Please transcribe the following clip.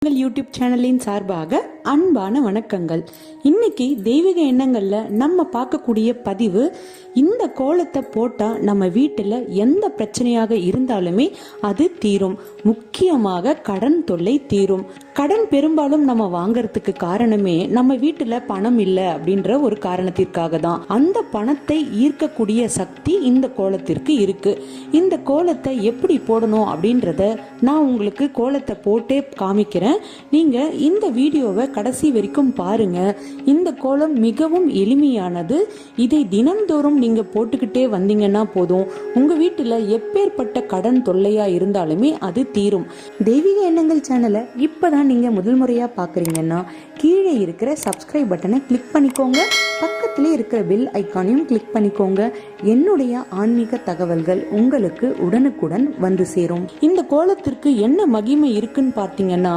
YouTube சேனலின் சார்பாக அன்பான வணக்கங்கள். இன்னைக்கு தெய்வீக எண்ணங்கள்ல நம்ம பார்க்கக்கூடிய பதிவு, இந்த கோலத்தை போட்டா நம்ம வீட்டுல எந்த பிரச்சனையாக இருந்தாலுமே அது தீரும். முக்கியமாக கடன் தொல்லை தீரும். கடன் பெரும்பாலும் நம்ம வாங்கறதுக்கு காரணமே நம்ம வீட்டுல பணம் இல்லை அப்படின்ற ஒரு காரணத்திற்காக தான். அந்த பணத்தை ஈர்க்கக்கூடிய சக்தி இந்த கோலத்திற்கு இருக்கு. இந்த கோலத்தை எப்படி போடணும் அப்படின்றத நான் உங்களுக்கு கோலத்தை போட்டே காமிக்கிறேன். நீங்க இந்த வீடியோவை கடைசி வரைக்கும் பாருங்க. இந்த கோலம் மிகவும் எளிமையானது. இதை தினம்தோறும் நீங்க போட்டுக்கிட்டே வந்தீங்கன்னா போதும், உங்க வீட்டுல எப்பேற்பட்ட கடன் தொல்லையா இருந்தாலுமே அது தீரும். தெய்வீக எண்ணங்கள் சேனலை இப்பதான் நீங்க முதல் முறையா பாக்குறீங்கன்னா கீழே இருக்கிற சப்ஸ்கிரைப் பட்டனை கிளிக் பண்ணிக்கோங்க. பக்கத்திலே இருக்கிற பெல் ஐக்கானையும் கிளிக் பண்ணிக்கோங்க. என்னுடைய ஆன்மீக தகவல்கள் உங்களுக்கு உடனுக்குடன் வந்து சேரும். இந்த கோலத்திற்கு என்ன மகிமை இருக்குன்னு பார்த்தீங்கன்னா,